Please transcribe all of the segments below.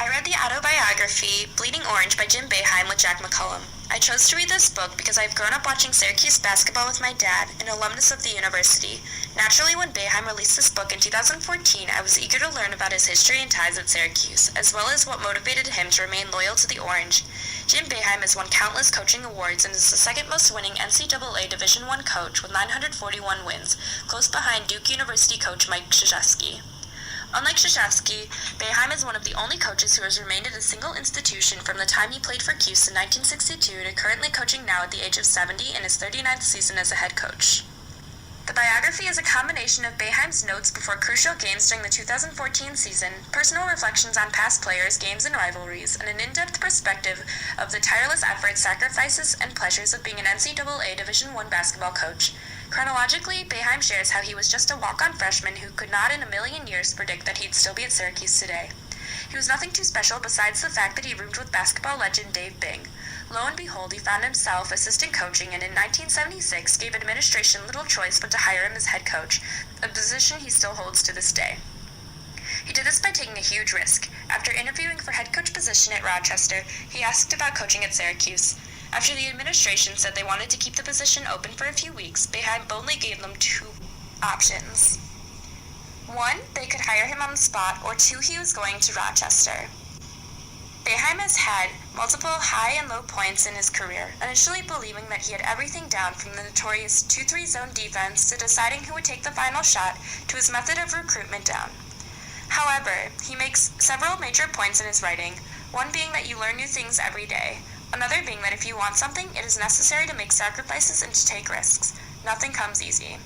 I read the autobiography Bleeding Orange by Jim Boeheim with Jack McCullum. I chose to read this book because I've grown up watching Syracuse basketball with my dad, an alumnus of the university. Naturally, when Boeheim released this book in 2014, I was eager to learn about his history and ties at Syracuse, as well as what motivated him to remain loyal to the Orange. Jim Boeheim has won countless coaching awards and is the second most winning NCAA Division I coach with 941 wins, close behind Duke University coach Mike Krzyzewski. Unlike Krzyzewski, Boeheim is one of the only coaches who has remained at a single institution from the time he played for Cuse in 1962 to currently coaching now at the age of 70 in his 39th season as a head coach. The biography is a combination of Boeheim's notes before crucial games during the 2014 season, personal reflections on past players, games, and rivalries, and an in-depth perspective of the tireless efforts, sacrifices, and pleasures of being an NCAA Division I basketball coach. Chronologically, Boeheim shares how he was just a walk-on freshman who could not in a million years predict that he'd still be at Syracuse today. He was nothing too special besides the fact that he roomed with basketball legend Dave Bing. Lo and behold, he found himself assistant coaching and in 1976 gave administration little choice but to hire him as head coach, a position he still holds to this day. He did this by taking a huge risk. After interviewing for head coach position at Rochester, he asked about coaching at Syracuse. After the administration said they wanted to keep the position open for a few weeks, Boeheim boldly gave them two options. One, they could hire him on the spot, or two, he was going to Rochester. Boeheim has had multiple high and low points in his career, initially believing that he had everything down from the notorious 2-3 zone defense to deciding who would take the final shot to his method of recruitment down. However, he makes several major points in his writing, one being that you learn new things every day, another being that if you want something, it is necessary to make sacrifices and to take risks. Nothing comes easy.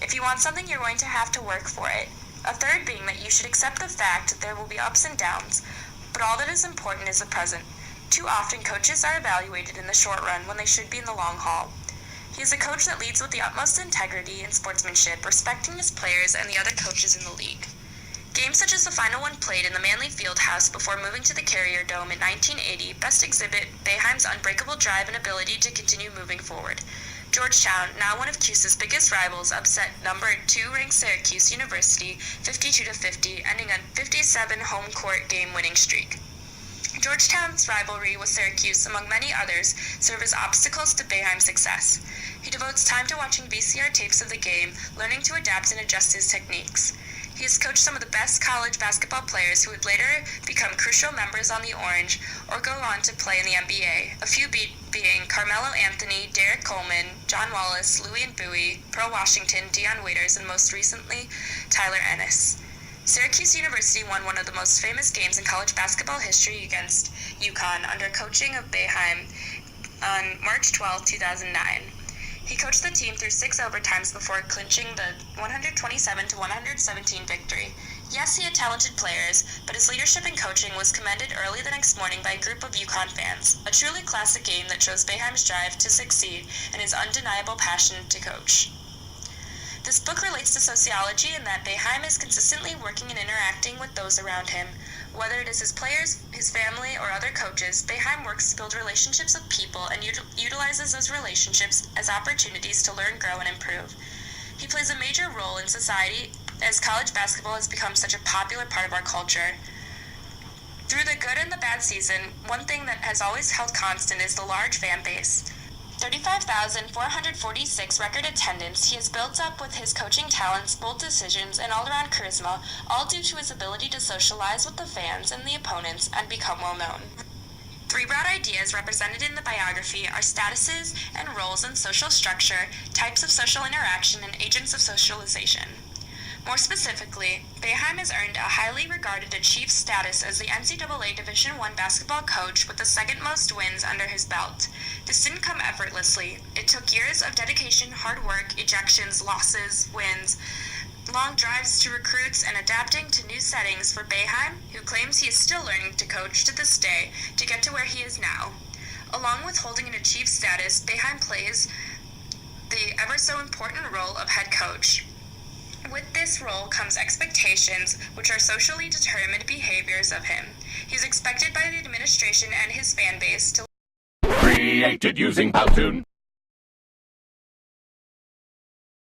If you want something, you're going to have to work for it. A third being that you should accept the fact that there will be ups and downs, but all that is important is the present. Too often, coaches are evaluated in the short run when they should be in the long haul. He is a coach that leads with the utmost integrity and sportsmanship, respecting his players and the other coaches in the league. Games such as the final one played in the Manley Fieldhouse before moving to the Carrier Dome in 1980 best exhibit Boeheim's unbreakable drive and ability to continue moving forward. Georgetown, now one of Cuse's biggest rivals, upset number 2 ranked Syracuse University 52-50, ending a 57 home court game winning streak. Georgetown's rivalry with Syracuse, among many others, serve as obstacles to Boeheim's success. He devotes time to watching VCR tapes of the game, learning to adapt and adjust his techniques. He has coached some of the best college basketball players who would later become crucial members on the Orange or go on to play in the NBA, a few being Carmelo Anthony, Derek Coleman, John Wallace, Louis and Bowie, Pearl Washington, Dion Waiters, and most recently, Tyler Ennis. Syracuse University won one of the most famous games in college basketball history against UConn under coaching of Boeheim on March 12, 2009. He coached the team through 6 overtimes before clinching the 127-117 victory. Yes, he had talented players, but his leadership and coaching was commended early the next morning by a group of UConn fans. A truly classic game that shows Boeheim's drive to succeed and his undeniable passion to coach. This book relates to sociology in that Boeheim is consistently working and interacting with those around him. Whether it is his players, his family, or other coaches, Boeheim works to build relationships with people and utilizes those relationships as opportunities to learn, grow, and improve. He plays a major role in society as college basketball has become such a popular part of our culture. Through the good and the bad season, one thing that has always held constant is the large fan base. 35,446 record attendance he has built up with his coaching talents, bold decisions, and all-around charisma, all due to his ability to socialize with the fans and the opponents and become well-known. 3 broad ideas represented in the biography are statuses and roles in social structure, types of social interaction, and agents of socialization. More specifically, Boeheim has earned a highly regarded achieved status as the NCAA Division I basketball coach with the second most wins under his belt. This didn't come effortlessly. It took years of dedication, hard work, ejections, losses, wins, long drives to recruits, and adapting to new settings for Boeheim, who claims he is still learning to coach to this day to get to where he is now. Along with holding an achieved status, Boeheim plays the ever so important role of head coach. With this role comes expectations, which are socially determined behaviors of him. He's expected by the administration and his fan base to Created using Powtoon.